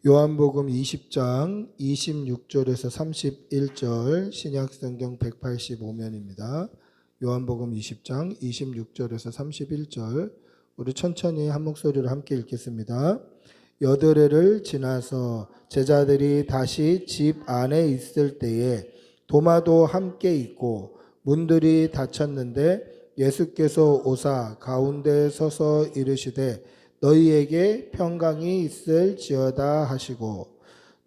요한복음 20장 26절에서 31절 신약성경 185면입니다. 요한복음 20장 26절에서 31절 우리 천천히 한 목소리로 함께 읽겠습니다. 여드레를 지나서 제자들이 다시 집 안에 있을 때에 도마도 함께 있고 문들이 닫혔는데 예수께서 오사 가운데 서서 이르시되 너희에게 평강이 있을지어다 하시고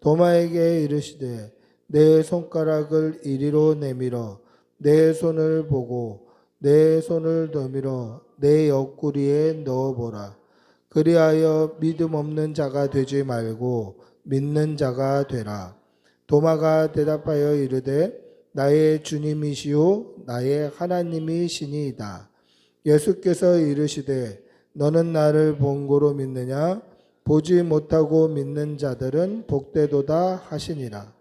도마에게 이르시되 내 손가락을 이리로 내밀어 내 손을 보고 내 손을 내밀어 내 옆구리에 넣어보라. 그리하여 믿음 없는 자가 되지 말고 믿는 자가 되라. 도마가 대답하여 이르되 나의 주님이시요 나의 하나님이시니이다. 예수께서 이르시되 너는 나를 본고로 믿느냐? 보지 못하고 믿는 자들은 복되도다 하시니라.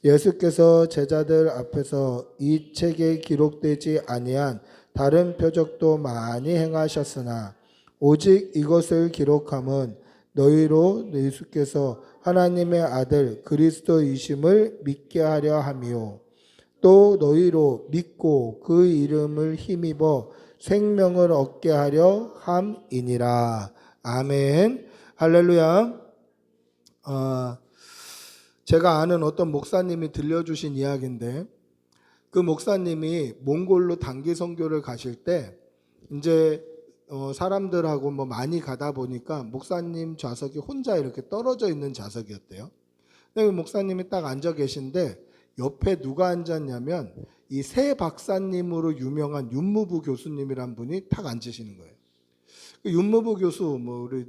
예수께서 제자들 앞에서 이 책에 기록되지 아니한 다른 표적도 많이 행하셨으나 오직 이것을 기록함은 너희로 예수께서 하나님의 아들 그리스도이심을 믿게 하려 함이요 또 너희로 믿고 그 이름을 힘입어 생명을 얻게 하려 함이니라. 아멘. 할렐루야. 제가 아는 어떤 목사님이 들려주신 이야기인데 그 목사님이 몽골로 단기 선교를 가실 때 이제 사람들하고 뭐 많이 가다 보니까 목사님 좌석이 혼자 이렇게 떨어져 있는 좌석이었대요. 근데 그 목사님이 딱 앉아 계신데 옆에 누가 앉았냐면 이 새 박사님으로 유명한 윤무부 교수님이란 분이 딱 앉으시는 거예요. 그 윤무부 교수 뭐 우리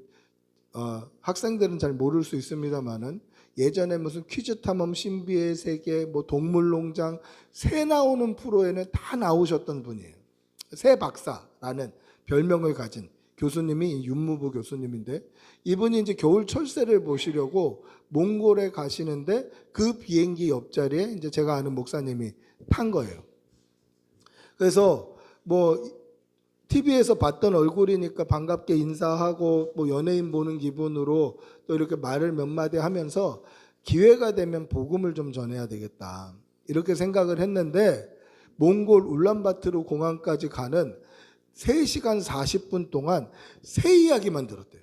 학생들은 잘 모를 수 있습니다만은 예전에 무슨 퀴즈 탐험 신비의 세계 뭐 동물농장 새 나오는 프로에는 다 나오셨던 분이에요. 새 박사라는 별명을 가진 교수님이 윤무부 교수님인데 이분이 이제 겨울 철새를 보시려고 몽골에 가시는데 그 비행기 옆자리에 이제 제가 아는 목사님이 탄 거예요. 그래서 뭐 TV에서 봤던 얼굴이니까 반갑게 인사하고 뭐 연예인 보는 기분으로 또 이렇게 말을 몇 마디 하면서 기회가 되면 복음을 좀 전해야 되겠다 이렇게 생각을 했는데 몽골 울란바토르 공항까지 가는 3시간 40분 동안 새 이야기만 들었대요.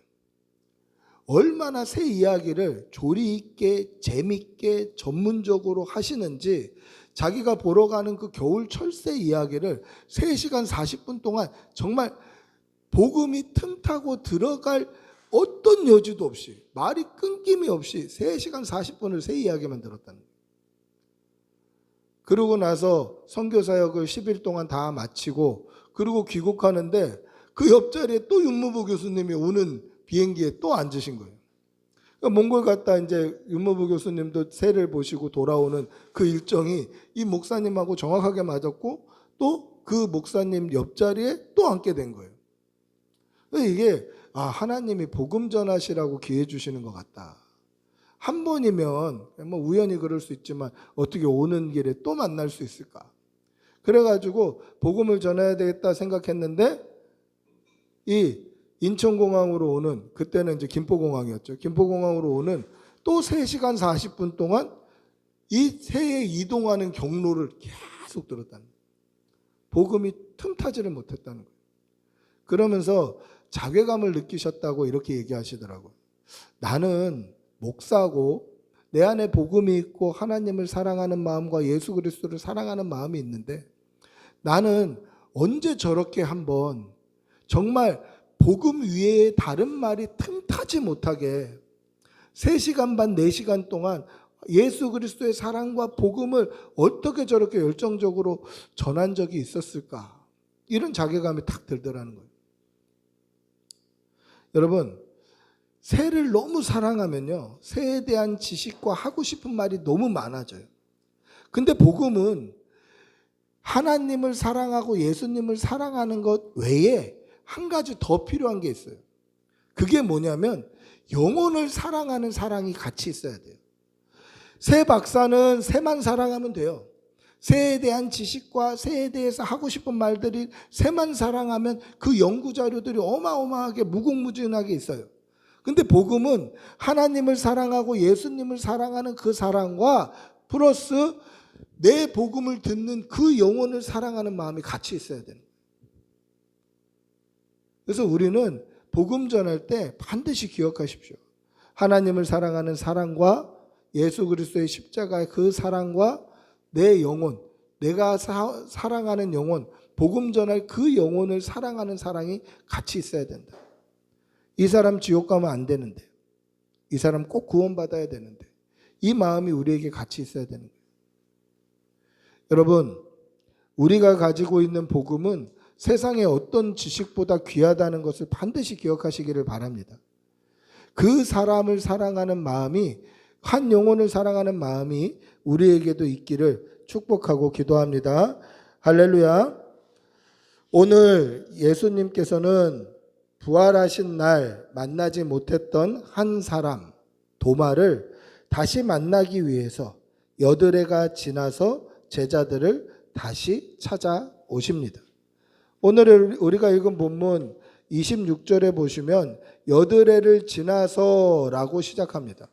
얼마나 새 이야기를 조리 있게 재밌게 전문적으로 하시는지 자기가 보러 가는 그 겨울 철새 이야기를 3시간 40분 동안 정말 복음이 틈타고 들어갈 어떤 여지도 없이 말이 끊김이 없이 3시간 40분을 새 이야기만 들었다는 거예요. 그러고 나서 선교사역을 10일 동안 다 마치고 그리고 귀국하는데 그 옆자리에 또 윤무부 교수님이 오는 비행기에 또 앉으신 거예요. 그러니까 몽골 갔다 이제 윤무부 교수님도 새를 보시고 돌아오는 그 일정이 이 목사님하고 정확하게 맞았고 또 그 목사님 옆자리에 또 앉게 된 거예요. 이게 하나님이 복음 전하시라고 기회 주시는 것 같다. 한 번이면 뭐 우연히 그럴 수 있지만 어떻게 오는 길에 또 만날 수 있을까? 그래가지고 복음을 전해야 되겠다 생각했는데 이 인천공항으로 오는 그때는 이제 김포공항이었죠. 김포공항으로 오는 또 3시간 40분 동안 이 새에 이동하는 경로를 계속 들었다는 거예요. 복음이 틈타지를 못했다는 거예요. 그러면서 자괴감을 느끼셨다고 이렇게 얘기하시더라고요. 나는 목사고 내 안에 복음이 있고 하나님을 사랑하는 마음과 예수 그리스도를 사랑하는 마음이 있는데 나는 언제 저렇게 한번 정말 복음 위에 다른 말이 틈타지 못하게 3시간 반 4시간 동안 예수 그리스도의 사랑과 복음을 어떻게 저렇게 열정적으로 전한 적이 있었을까? 이런 자괴감이 탁 들더라는 거예요. 여러분, 새를 너무 사랑하면요, 새에 대한 지식과 하고 싶은 말이 너무 많아져요. 근데 복음은 하나님을 사랑하고 예수님을 사랑하는 것 외에 한 가지 더 필요한 게 있어요. 그게 뭐냐면 영혼을 사랑하는 사랑이 같이 있어야 돼요. 새 박사는 새만 사랑하면 돼요. 새에 대한 지식과 새에 대해서 하고 싶은 말들이 새만 사랑하면 그 연구 자료들이 어마어마하게 무궁무진하게 있어요. 근데 복음은 하나님을 사랑하고 예수님을 사랑하는 그 사랑과 플러스 내 복음을 듣는 그 영혼을 사랑하는 마음이 같이 있어야 되는 거예요. 그래서 우리는 복음 전할 때 반드시 기억하십시오. 하나님을 사랑하는 사랑과 예수 그리스도의 십자가의 그 사랑과 내 영혼, 내가 사랑하는 영혼, 복음 전할 그 영혼을 사랑하는 사랑이 같이 있어야 된다. 이 사람 지옥 가면 안 되는데, 이 사람 꼭 구원받아야 되는데, 이 마음이 우리에게 같이 있어야 되는 거예요. 여러분, 우리가 가지고 있는 복음은 세상의 어떤 지식보다 귀하다는 것을 반드시 기억하시기를 바랍니다. 그 사람을 사랑하는 마음이, 한 영혼을 사랑하는 마음이 우리에게도 있기를 축복하고 기도합니다. 할렐루야. 오늘 예수님께서는 부활하신 날 만나지 못했던 한 사람, 도마를 다시 만나기 위해서 여드레가 지나서 제자들을 다시 찾아오십니다. 오늘 우리가 읽은 본문 26절에 보시면 여드레를 지나서 라고 시작합니다.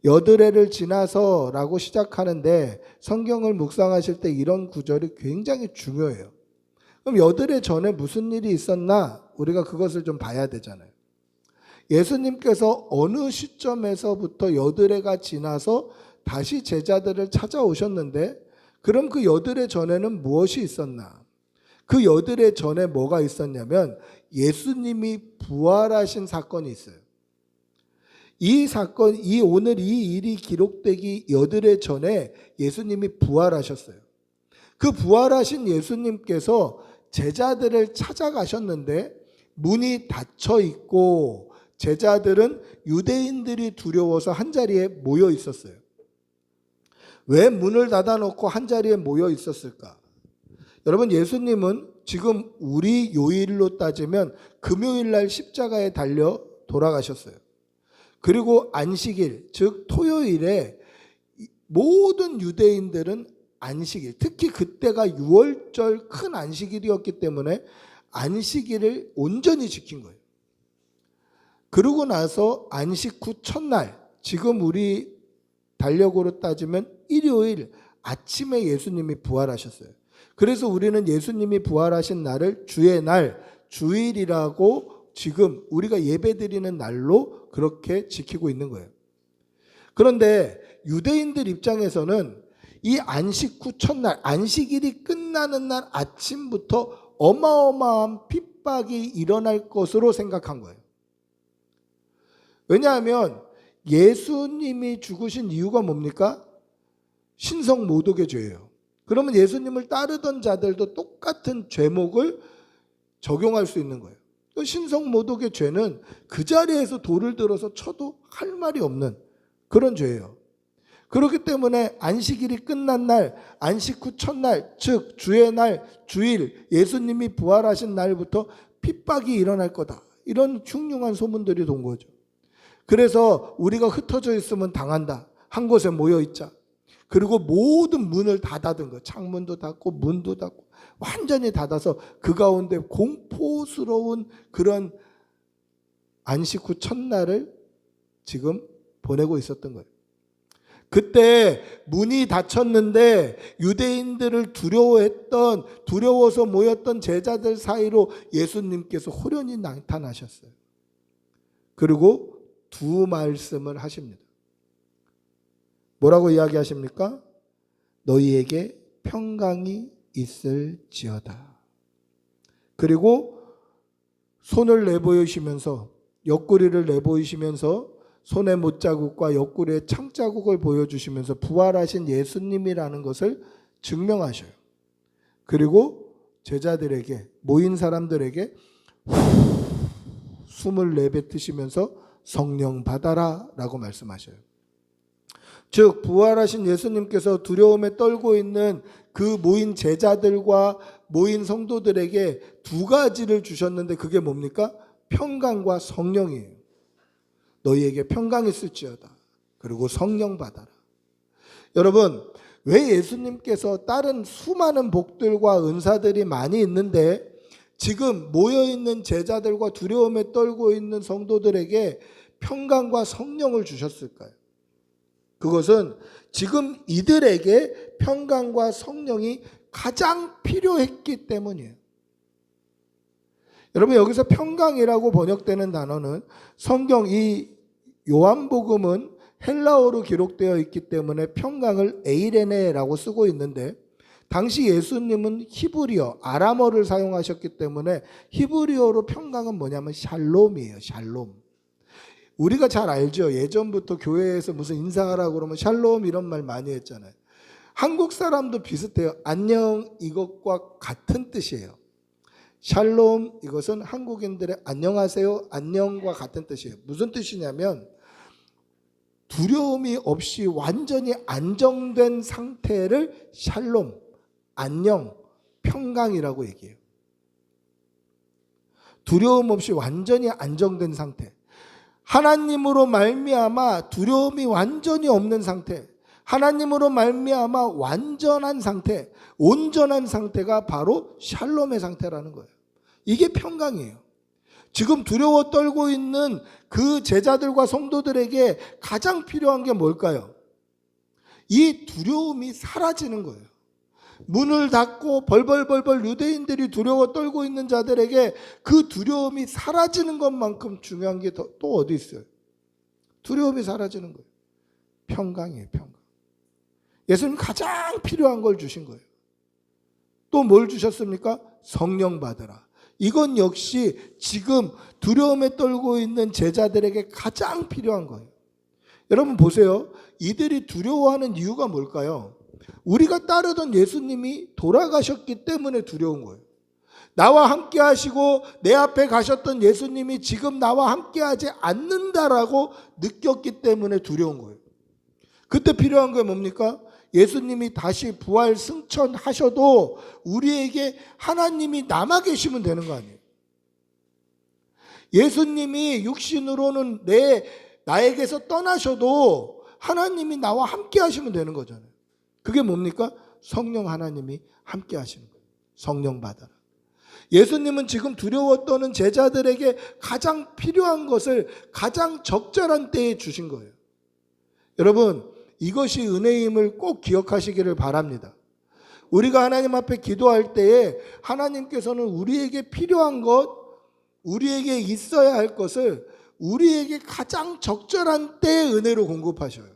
여드레를 지나서 라고 시작하는데 성경을 묵상하실 때 이런 구절이 굉장히 중요해요. 그럼 여드레 전에 무슨 일이 있었나? 우리가 그것을 좀 봐야 되잖아요. 예수님께서 어느 시점에서부터 여드레가 지나서 다시 제자들을 찾아오셨는데, 그럼 그 여드레 전에는 무엇이 있었나? 그 여드레 전에 뭐가 있었냐면 예수님이 부활하신 사건이 있어요. 이 사건, 오늘 이 일이 기록되기 여드레 전에 예수님이 부활하셨어요. 그 부활하신 예수님께서 제자들을 찾아가셨는데 문이 닫혀 있고 제자들은 유대인들이 두려워서 한자리에 모여 있었어요. 왜 문을 닫아놓고 한자리에 모여 있었을까? 여러분, 예수님은 지금 우리 요일로 따지면 금요일 날 십자가에 달려 돌아가셨어요. 그리고 안식일, 즉 토요일에 모든 유대인들은 안식일, 특히 그때가 6월절 큰 안식일이었기 때문에 안식일을 온전히 지킨 거예요. 그러고 나서 안식 후 첫날, 지금 우리 달력으로 따지면 일요일 아침에 예수님이 부활하셨어요. 그래서 우리는 예수님이 부활하신 날을 주의 날, 주일이라고 지금 우리가 예배드리는 날로 그렇게 지키고 있는 거예요. 그런데 유대인들 입장에서는 이 안식 후 첫날, 안식일이 끝나는 날 아침부터 어마어마한 핍박이 일어날 것으로 생각한 거예요. 왜냐하면 예수님이 죽으신 이유가 뭡니까? 신성 모독의 죄예요. 그러면 예수님을 따르던 자들도 똑같은 죄목을 적용할 수 있는 거예요. 신성 모독의 죄는 그 자리에서 돌을 들어서 쳐도 할 말이 없는 그런 죄예요. 그렇기 때문에 안식일이 끝난 날, 안식 후 첫날, 즉 주의 날, 주일, 예수님이 부활하신 날부터 핍박이 일어날 거다. 이런 흉흉한 소문들이 돈 거죠. 그래서 우리가 흩어져 있으면 당한다. 한 곳에 모여 있자. 그리고 모든 문을 다 닫은 거예요. 창문도 닫고 문도 닫고 완전히 닫아서 그 가운데 공포스러운 그런 안식 후 첫날을 지금 보내고 있었던 거예요. 그때 문이 닫혔는데 유대인들을 두려워서 모였던 제자들 사이로 예수님께서 호련히 나타나셨어요. 그리고 두 말씀을 하십니다. 뭐라고 이야기하십니까? 너희에게 평강이 있을지어다. 그리고 손을 내보이시면서, 옆구리를 내보이시면서 손의 못자국과 옆구리의 창자국을 보여주시면서 부활하신 예수님이라는 것을 증명하셔요. 그리고 제자들에게, 모인 사람들에게 숨을 내뱉으시면서 성령 받아라 라고 말씀하셔요. 즉 부활하신 예수님께서 두려움에 떨고 있는 그 모인 제자들과 모인 성도들에게 두 가지를 주셨는데 그게 뭡니까? 평강과 성령이에요. 너희에게 평강이 있을지어다. 그리고 성령 받아라. 여러분, 왜 예수님께서 다른 수많은 복들과 은사들이 많이 있는데 지금 모여있는 제자들과 두려움에 떨고 있는 성도들에게 평강과 성령을 주셨을까요? 그것은 지금 이들에게 평강과 성령이 가장 필요했기 때문이에요. 여러분, 여기서 평강이라고 번역되는 단어는 성경 이 요한복음은 헬라어로 기록되어 있기 때문에 평강을 에이레네라고 쓰고 있는데, 당시 예수님은 히브리어, 아람어를 사용하셨기 때문에 히브리어로 평강은 뭐냐면 샬롬이에요. 샬롬. 우리가 잘 알죠. 예전부터 교회에서 무슨 인사하라고 그러면 샬롬 이런 말 많이 했잖아요. 한국 사람도 비슷해요. 안녕, 이것과 같은 뜻이에요. 샬롬, 이것은 한국인들의 안녕하세요, 안녕과 같은 뜻이에요. 무슨 뜻이냐면 두려움이 없이 완전히 안정된 상태를 샬롬, 안녕, 평강이라고 얘기해요. 두려움 없이 완전히 안정된 상태. 하나님으로 말미암아 두려움이 완전히 없는 상태, 하나님으로 말미암아 완전한 상태, 온전한 상태가 바로 샬롬의 상태라는 거예요. 이게 평강이에요. 지금 두려워 떨고 있는 그 제자들과 성도들에게 가장 필요한 게 뭘까요? 이 두려움이 사라지는 거예요. 문을 닫고 벌벌벌벌 유대인들이 두려워 떨고 있는 자들에게 그 두려움이 사라지는 것만큼 중요한 게 또 어디 있어요? 두려움이 사라지는 거예요. 평강이에요, 평강. 예수님 가장 필요한 걸 주신 거예요. 또 뭘 주셨습니까? 성령 받으라. 이건 역시 지금 두려움에 떨고 있는 제자들에게 가장 필요한 거예요. 여러분 보세요. 이들이 두려워하는 이유가 뭘까요? 우리가 따르던 예수님이 돌아가셨기 때문에 두려운 거예요. 나와 함께 하시고 내 앞에 가셨던 예수님이 지금 나와 함께 하지 않는다라고 느꼈기 때문에 두려운 거예요. 그때 필요한 게 뭡니까? 예수님이 다시 부활 승천하셔도 우리에게 하나님이 남아 계시면 되는 거 아니에요. 예수님이 육신으로는 나에게서 떠나셔도 하나님이 나와 함께 하시면 되는 거잖아요. 그게 뭡니까? 성령 하나님이 함께 하시는 거예요. 성령 받아라. 예수님은 지금 두려워 떠는 제자들에게 가장 필요한 것을 가장 적절한 때에 주신 거예요. 여러분, 이것이 은혜임을 꼭 기억하시기를 바랍니다. 우리가 하나님 앞에 기도할 때에 하나님께서는 우리에게 필요한 것, 우리에게 있어야 할 것을 우리에게 가장 적절한 때에 은혜로 공급하셔요.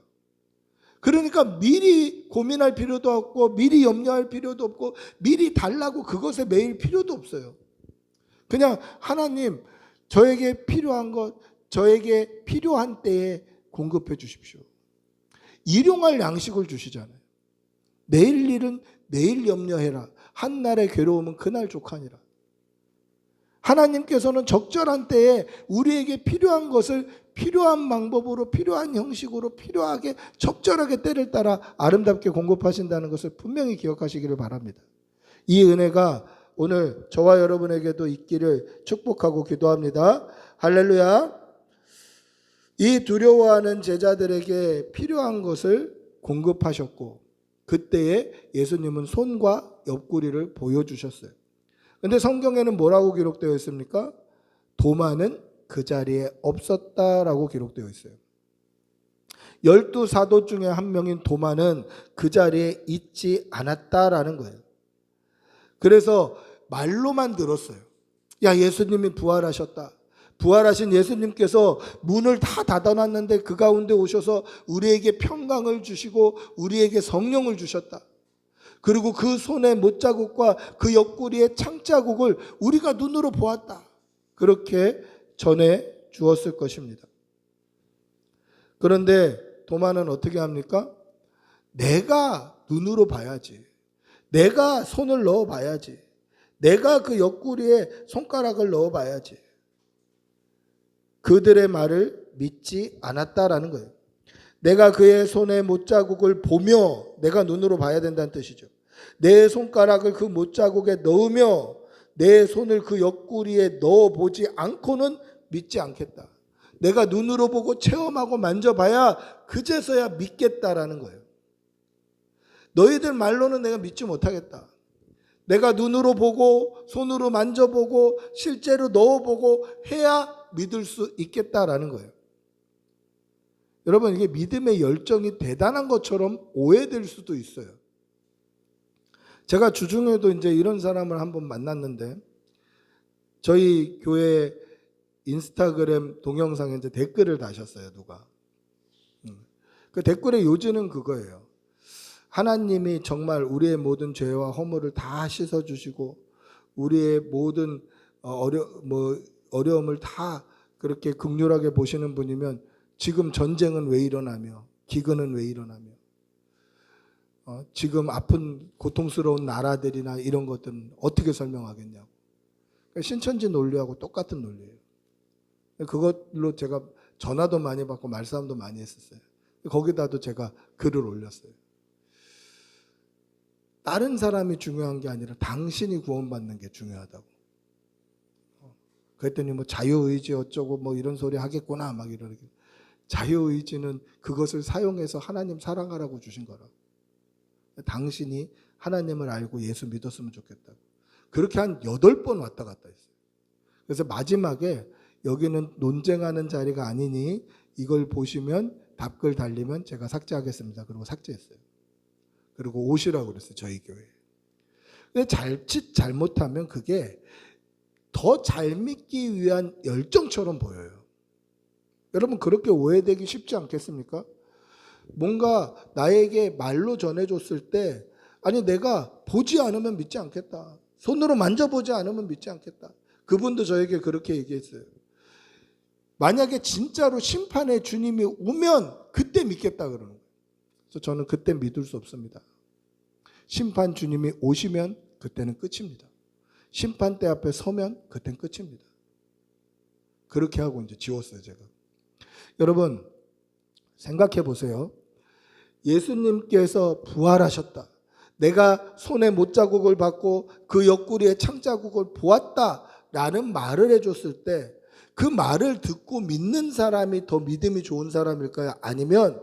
그러니까 미리 고민할 필요도 없고 미리 염려할 필요도 없고 미리 달라고 그것에 매일 필요도 없어요. 그냥 하나님, 저에게 필요한 것, 저에게 필요한 때에 공급해 주십시오. 일용할 양식을 주시잖아요. 내일 일은 내일 염려해라. 한날의 괴로움은 그날 족하니라. 하나님께서는 적절한 때에 우리에게 필요한 것을 필요한 방법으로, 필요한 형식으로, 필요하게 적절하게 때를 따라 아름답게 공급하신다는 것을 분명히 기억하시기를 바랍니다. 이 은혜가 오늘 저와 여러분에게도 있기를 축복하고 기도합니다. 할렐루야. 이 두려워하는 제자들에게 필요한 것을 공급하셨고 그때에 예수님은 손과 옆구리를 보여주셨어요. 근데 성경에는 뭐라고 기록되어 있습니까? 도마는 그 자리에 없었다라고 기록되어 있어요. 12사도 중에 한 명인 도마는 그 자리에 있지 않았다라는 거예요. 그래서 말로만 들었어요. 야, 예수님이 부활하셨다. 부활하신 예수님께서 문을 다 닫아놨는데 그 가운데 오셔서 우리에게 평강을 주시고 우리에게 성령을 주셨다. 그리고 그 손의 못자국과 그 옆구리의 창자국을 우리가 눈으로 보았다. 그렇게 전해 주었을 것입니다. 그런데 도마는 어떻게 합니까? 내가 눈으로 봐야지. 내가 손을 넣어 봐야지. 내가 그 옆구리에 손가락을 넣어 봐야지. 그들의 말을 믿지 않았다라는 거예요. 내가 그의 손에 못자국을 보며, 내가 눈으로 봐야 된다는 뜻이죠. 내 손가락을 그 못자국에 넣으며 내 손을 그 옆구리에 넣어보지 않고는 믿지 않겠다. 내가 눈으로 보고 체험하고 만져봐야 그제서야 믿겠다라는 거예요. 너희들 말로는 내가 믿지 못하겠다. 내가 눈으로 보고 손으로 만져보고 실제로 넣어보고 해야 믿을 수 있겠다라는 거예요. 여러분 이게 믿음의 열정이 대단한 것처럼 오해될 수도 있어요. 제가 주중에도 이제 이런 사람을 한번 만났는데 저희 교회 인스타그램 동영상에 이제 댓글을 다셨어요, 누가. 그 댓글의 요지는 그거예요. 하나님이 정말 우리의 모든 죄와 허물을 다 씻어주시고 우리의 모든 어려움을 다 그렇게 긍휼하게 보시는 분이면 지금 전쟁은 왜 일어나며 기근은 왜 일어나며 지금 아픈 고통스러운 나라들이나 이런 것들은 어떻게 설명하겠냐고. 신천지 논리하고 똑같은 논리예요. 그걸로 제가 전화도 많이 받고 말싸움도 많이 했었어요. 거기다도 제가 글을 올렸어요. 다른 사람이 중요한 게 아니라 당신이 구원받는 게 중요하다고. 그랬더니 뭐 자유의지 어쩌고 뭐 이런 소리 하겠구나 막 이러는 게. 자유의지는 그것을 사용해서 하나님 사랑하라고 주신 거라. 당신이 하나님을 알고 예수 믿었으면 좋겠다고. 그렇게 한 8번 왔다 갔다 했어요. 그래서 마지막에 여기는 논쟁하는 자리가 아니니 이걸 보시면 답글 달리면 제가 삭제하겠습니다. 그리고 삭제했어요. 그리고 오시라고 그랬어요. 저희 교회에. 근데 자칫 잘못하면 그게 더 잘 믿기 위한 열정처럼 보여요. 여러분 그렇게 오해되기 쉽지 않겠습니까? 뭔가 나에게 말로 전해줬을 때 아니 내가 보지 않으면 믿지 않겠다. 손으로 만져보지 않으면 믿지 않겠다. 그분도 저에게 그렇게 얘기했어요. 만약에 진짜로 심판의 주님이 오면 그때 믿겠다 그러는 거예요. 그래서 저는 그때 믿을 수 없습니다. 심판 주님이 오시면 그때는 끝입니다. 심판대 앞에 서면 그때는 끝입니다. 그렇게 하고 이제 지웠어요, 제가. 여러분, 생각해 보세요. 예수님께서 부활하셨다. 내가 손에 못자국을 받고 그 옆구리에 창자국을 보았다라는 말을 해줬을 때 그 말을 듣고 믿는 사람이 더 믿음이 좋은 사람일까요? 아니면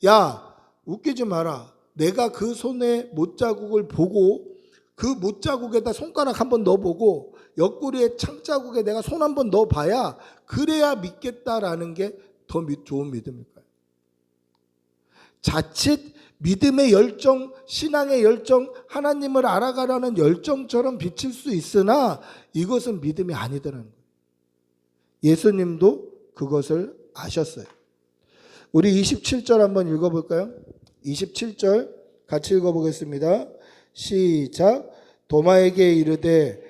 야, 웃기지 마라. 내가 그 손에 못자국을 보고 그 못자국에다 손가락 한번 넣어보고 옆구리에 창자국에 내가 손 한번 넣어봐야 그래야 믿겠다라는 게 더 좋은 믿음일까요? 자칫 믿음의 열정, 신앙의 열정, 하나님을 알아가라는 열정처럼 비칠 수 있으나 이것은 믿음이 아니더라는 거예요. 예수님도 그것을 아셨어요. 우리 27절 한번 읽어볼까요? 27절 같이 읽어보겠습니다. 시작. 도마에게 이르되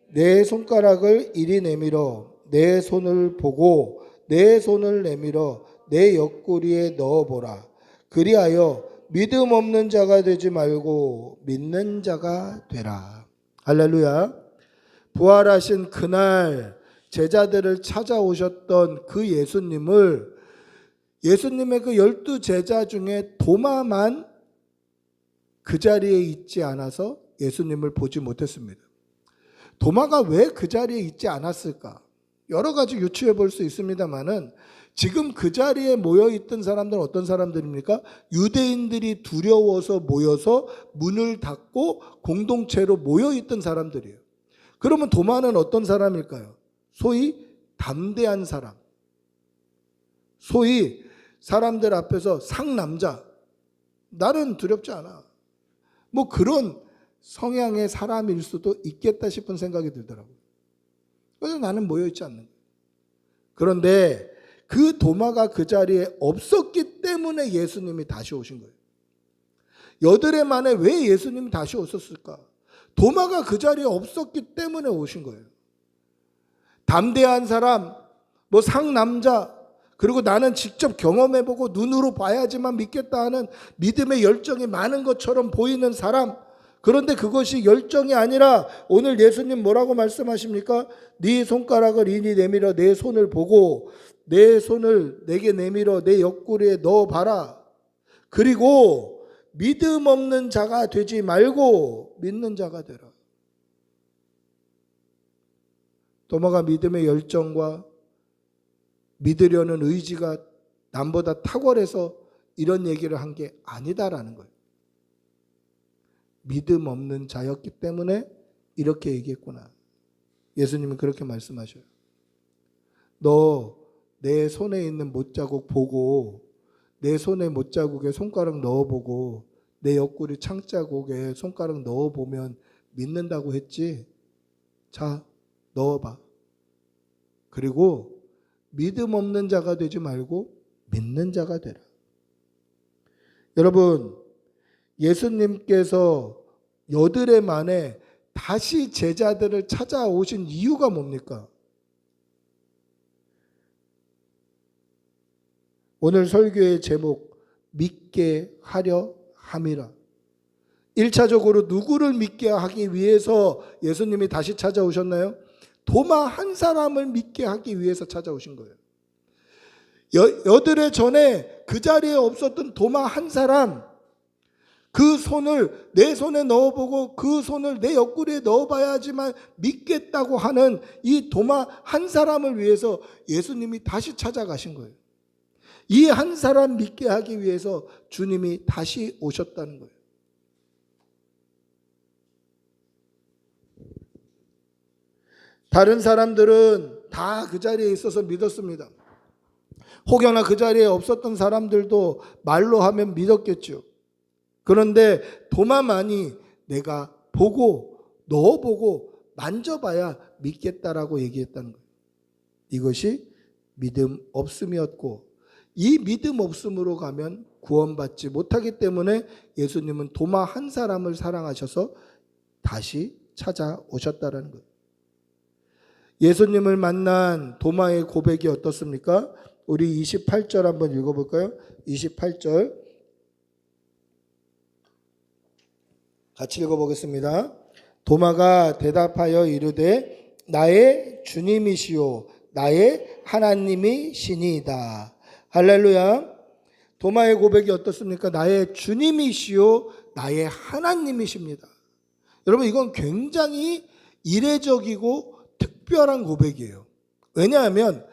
내 손가락을 이리 내밀어 내 손을 보고 내 손을 내밀어 내 옆구리에 넣어보라. 그리하여 믿음 없는 자가 되지 말고 믿는 자가 되라. 할렐루야. 부활하신 그날 제자들을 찾아오셨던 그 예수님을 예수님의 그 12제자 중에 도마만 그 자리에 있지 않아서 예수님을 보지 못했습니다. 도마가 왜 그 자리에 있지 않았을까? 여러 가지 유추해 볼 수 있습니다만은 지금 그 자리에 모여있던 사람들은 어떤 사람들입니까? 유대인들이 두려워서 모여서 문을 닫고 공동체로 모여있던 사람들이에요. 그러면 도마는 어떤 사람일까요? 소위 담대한 사람. 소위 사람들 앞에서 상남자. 나는 두렵지 않아. 뭐 그런 성향의 사람일 수도 있겠다 싶은 생각이 들더라고요. 그래서 나는 모여있지 않는 거예요. 그런데 그 도마가 그 자리에 없었기 때문에 예수님이 다시 오신 거예요. 8해 만에 왜 예수님이 다시 오셨을까? 도마가 그 자리에 없었기 때문에 오신 거예요. 담대한 사람, 뭐 상남자, 그리고 나는 직접 경험해보고 눈으로 봐야지만 믿겠다 하는 믿음의 열정이 많은 것처럼 보이는 사람. 그런데 그것이 열정이 아니라 오늘 예수님 뭐라고 말씀하십니까? 네 손가락을 이리 내밀어 내 손을 보고 내 손을 내게 내밀어 내 옆구리에 넣어봐라. 그리고 믿음 없는 자가 되지 말고 믿는 자가 되라. 도마가 믿음의 열정과 믿으려는 의지가 남보다 탁월해서 이런 얘기를 한 게 아니다라는 거예요. 믿음 없는 자였기 때문에 이렇게 얘기했구나. 예수님은 그렇게 말씀하셔요. 너 내 손에 있는 못자국 보고 내 손에 못자국에 손가락 넣어보고 내 옆구리 창자국에 손가락 넣어보면 믿는다고 했지. 자, 넣어봐. 그리고 믿음 없는 자가 되지 말고 믿는 자가 되라. 여러분, 예수님께서 여드레 만에 다시 제자들을 찾아오신 이유가 뭡니까? 오늘 설교의 제목, 믿게 하려 함이라. 1차적으로 누구를 믿게 하기 위해서 예수님이 다시 찾아오셨나요? 도마 한 사람을 믿게 하기 위해서 찾아오신 거예요. 여드레 전에 그 자리에 없었던 도마 한 사람, 그 손을 내 손에 넣어보고 그 손을 내 옆구리에 넣어봐야지만 믿겠다고 하는 이 도마 한 사람을 위해서 예수님이 다시 찾아가신 거예요. 이 한 사람 믿게 하기 위해서 주님이 다시 오셨다는 거예요. 다른 사람들은 다 그 자리에 있어서 믿었습니다. 혹여나 그 자리에 없었던 사람들도 말로 하면 믿었겠죠. 그런데 도마만이 내가 보고 넣어보고 만져봐야 믿겠다라고 얘기했다는 거예요. 이것이 믿음 없음이었고, 이 믿음 없음으로 가면 구원받지 못하기 때문에 예수님은 도마 한 사람을 사랑하셔서 다시 찾아오셨다는 거예요. 예수님을 만난 도마의 고백이 어떻습니까? 우리 28절 한번 읽어볼까요? 28절 같이 읽어보겠습니다. 도마가 대답하여 이르되 나의 주님이시요 나의 하나님이시니이다. 할렐루야. 도마의 고백이 어떻습니까? 나의 주님이시요 나의 하나님이십니다. 여러분, 이건 굉장히 이례적이고 특별한 고백이에요. 왜냐하면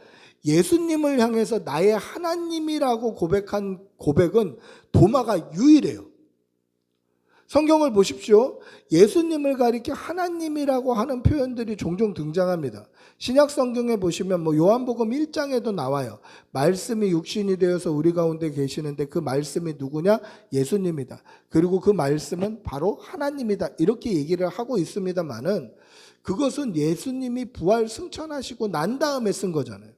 예수님을 향해서 나의 하나님이라고 고백한 고백은 도마가 유일해요. 성경을 보십시오. 예수님을 가리켜 하나님이라고 하는 표현들이 종종 등장합니다. 신약 성경에 보시면 요한복음 1장에도 나와요. 말씀이 육신이 되어서 우리 가운데 계시는데 그 말씀이 누구냐? 예수님이다. 그리고 그 말씀은 바로 하나님이다. 이렇게 얘기를 하고 있습니다만은 그것은 예수님이 부활 승천하시고 난 다음에 쓴 거잖아요.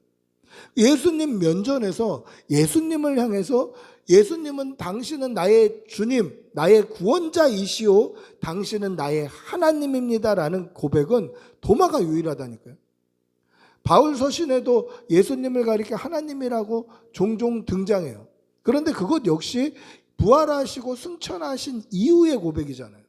예수님 면전에서 예수님을 향해서 예수님은 당신은 나의 주님, 나의 구원자이시오, 당신은 나의 하나님입니다라는 고백은 도마가 유일하다니까요. 바울 서신에도 예수님을 가리켜 하나님이라고 종종 등장해요. 그런데 그것 역시 부활하시고 승천하신 이후의 고백이잖아요.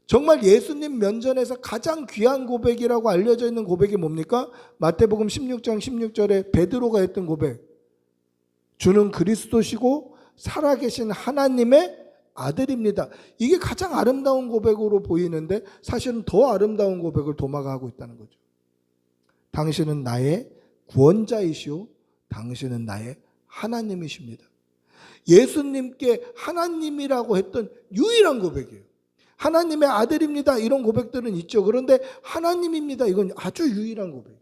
정말 예수님 면전에서 가장 귀한 고백이라고 알려져 있는 고백이 뭡니까? 마태복음 16장 16절에 베드로가 했던 고백. 주는 그리스도시고 살아계신 하나님의 아들입니다. 이게 가장 아름다운 고백으로 보이는데 사실은 더 아름다운 고백을 도마가 하고 있다는 거죠. 당신은 나의 구원자이시오, 당신은 나의 하나님이십니다. 예수님께 하나님이라고 했던 유일한 고백이에요. 하나님의 아들입니다. 이런 고백들은 있죠. 그런데 하나님입니다. 이건 아주 유일한 고백.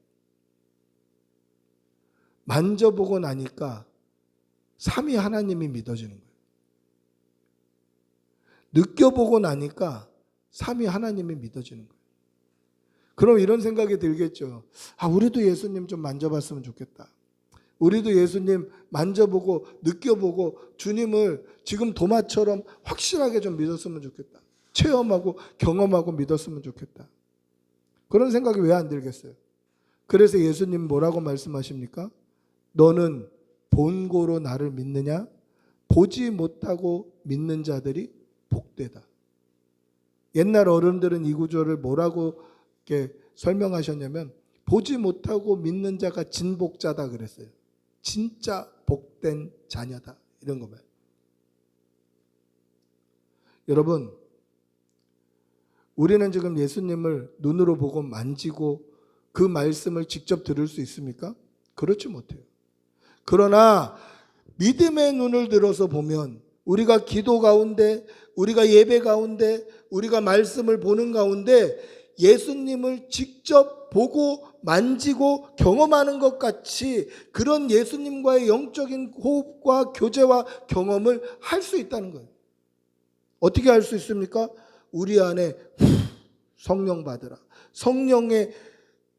만져보고 나니까 삼위 하나님이 믿어지는 거예요. 느껴보고 나니까 삼위 하나님이 믿어지는 거예요. 그럼 이런 생각이 들겠죠. 우리도 예수님 좀 만져봤으면 좋겠다. 우리도 예수님 만져보고 느껴보고 주님을 지금 도마처럼 확실하게 좀 믿었으면 좋겠다. 체험하고 경험하고 믿었으면 좋겠다. 그런 생각이 왜 안 들겠어요? 그래서 예수님 뭐라고 말씀하십니까? 너는 본고로 나를 믿느냐? 보지 못하고 믿는 자들이 복되다. 옛날 어른들은 이 구절을 뭐라고 이렇게 설명하셨냐면 보지 못하고 믿는 자가 진복자다 그랬어요. 진짜 복된 자녀다. 이런 거 봐요. 여러분, 우리는 지금 예수님을 눈으로 보고 만지고 그 말씀을 직접 들을 수 있습니까? 그렇지 못해요. 그러나 믿음의 눈을 들어서 보면 우리가 기도 가운데, 우리가 예배 가운데, 우리가 말씀을 보는 가운데 예수님을 직접 보고 만지고 경험하는 것 같이 그런 예수님과의 영적인 호흡과 교제와 경험을 할 수 있다는 거예요. 어떻게 할 수 있습니까? 우리 안에 성령 받으라. 성령의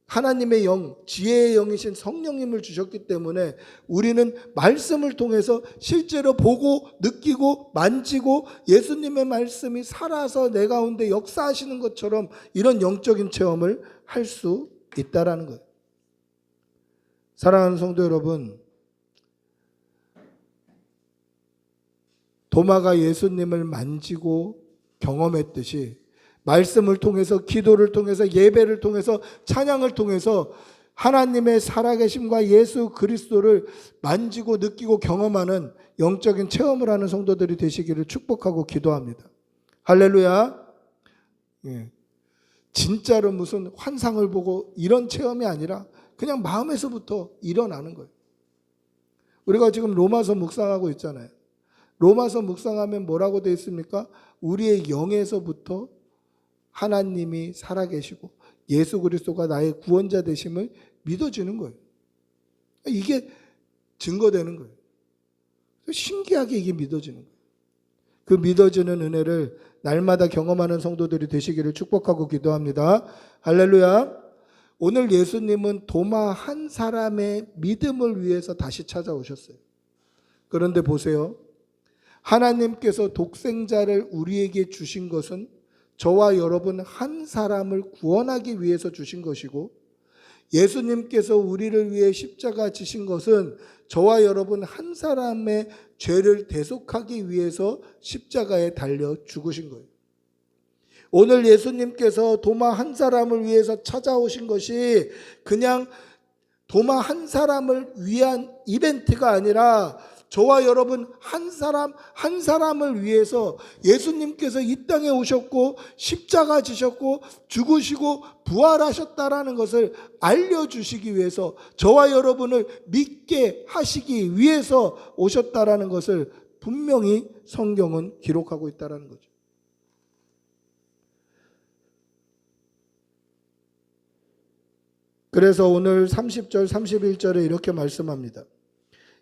하나님의 영, 지혜의 영이신 성령님을 주셨기 때문에 우리는 말씀을 통해서 실제로 보고 느끼고 만지고 예수님의 말씀이 살아서 내 가운데 역사하시는 것처럼 이런 영적인 체험을 할 수 있다라는 거예요. 사랑하는 성도 여러분, 도마가 예수님을 만지고 경험했듯이 말씀을 통해서, 기도를 통해서, 예배를 통해서, 찬양을 통해서 하나님의 살아계심과 예수 그리스도를 만지고 느끼고 경험하는 영적인 체험을 하는 성도들이 되시기를 축복하고 기도합니다. 할렐루야. 예. 진짜로 무슨 환상을 보고 이런 체험이 아니라 그냥 마음에서부터 일어나는 거예요. 우리가 지금 로마서 묵상하고 있잖아요. 로마서 묵상하면 뭐라고 되어 있습니까? 우리의 영에서부터 하나님이 살아계시고 예수 그리스도가 나의 구원자 되심을 믿어지는 거예요. 이게 증거되는 거예요. 신기하게 이게 믿어지는 거예요. 그 믿어지는 은혜를 날마다 경험하는 성도들이 되시기를 축복하고 기도합니다. 할렐루야. 오늘 예수님은 도마 한 사람의 믿음을 위해서 다시 찾아오셨어요. 그런데 보세요. 하나님께서 독생자를 우리에게 주신 것은 저와 여러분 한 사람을 구원하기 위해서 주신 것이고, 예수님께서 우리를 위해 십자가 지신 것은 저와 여러분 한 사람의 죄를 대속하기 위해서 십자가에 달려 죽으신 거예요. 오늘 예수님께서 도마 한 사람을 위해서 찾아오신 것이 그냥 도마 한 사람을 위한 이벤트가 아니라 저와 여러분 한 사람 한 사람을 위해서 예수님께서 이 땅에 오셨고 십자가 지셨고 죽으시고 부활하셨다라는 것을 알려주시기 위해서, 저와 여러분을 믿게 하시기 위해서 오셨다라는 것을 분명히 성경은 기록하고 있다는 거죠. 그래서 오늘 30절 31절에 이렇게 말씀합니다.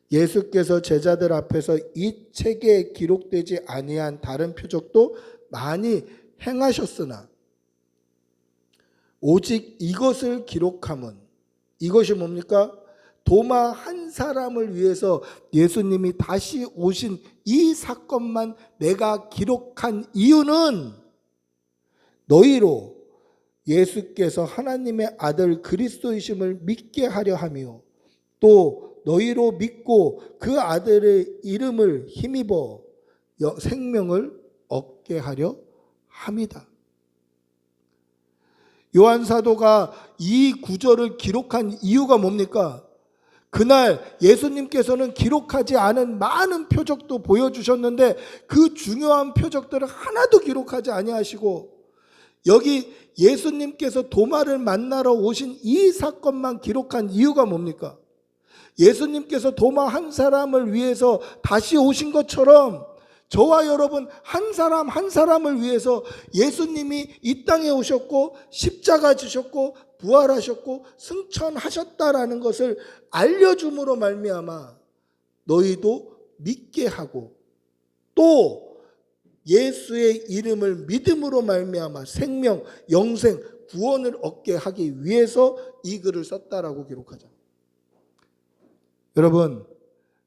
예수께서 제자들 앞에서 이 책에 기록되지 아니한 다른 표적도 많이 행하셨으나 오직 이것을 기록함은, 이것이 뭡니까? 도마 한 사람을 위해서 예수님이 다시 오신 이 사건만 내가 기록한 이유는 너희로 예수께서 하나님의 아들 그리스도이심을 믿게 하려 하며 또 너희로 믿고 그 아들의 이름을 힘입어 생명을 얻게 하려 함이다. 요한 사도가 이 구절을 기록한 이유가 뭡니까? 그날 예수님께서는 기록하지 않은 많은 표적도 보여주셨는데 그 중요한 표적들을 하나도 기록하지 아니하시고 여기 예수님께서 도마를 만나러 오신 이 사건만 기록한 이유가 뭡니까? 예수님께서 도마 한 사람을 위해서 다시 오신 것처럼 저와 여러분 한 사람 한 사람을 위해서 예수님이 이 땅에 오셨고 십자가 지셨고 부활하셨고 승천하셨다라는 것을 알려줌으로 말미암아 너희도 믿게 하고 또 예수의 이름을 믿음으로 말미암아 생명, 영생, 구원을 얻게 하기 위해서 이 글을 썼다라고 기록하잖아요. 여러분,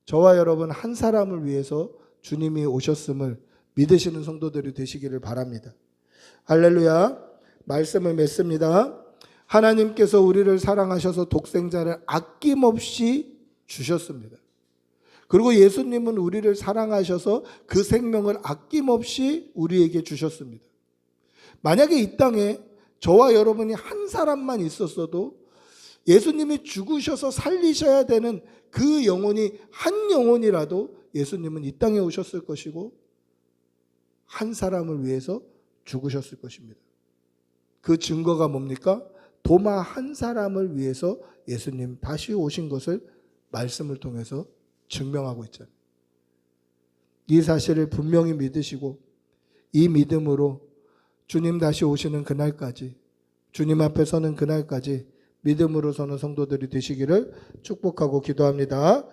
저와 여러분 한 사람을 위해서 주님이 오셨음을 믿으시는 성도들이 되시기를 바랍니다. 할렐루야. 말씀을 맺습니다. 하나님께서 우리를 사랑하셔서 독생자를 아낌없이 주셨습니다. 그리고 예수님은 우리를 사랑하셔서 그 생명을 아낌없이 우리에게 주셨습니다. 만약에 이 땅에 저와 여러분이 한 사람만 있었어도 예수님이 죽으셔서 살리셔야 되는 그 영혼이 한 영혼이라도 예수님은 이 땅에 오셨을 것이고 한 사람을 위해서 죽으셨을 것입니다. 그 증거가 뭡니까? 도마 한 사람을 위해서 예수님 다시 오신 것을 말씀을 통해서 증명하고 있잖아요. 이 사실을 분명히 믿으시고 이 믿음으로 주님 다시 오시는 그날까지, 주님 앞에 서는 그날까지 믿음으로 서는 성도들이 되시기를 축복하고 기도합니다.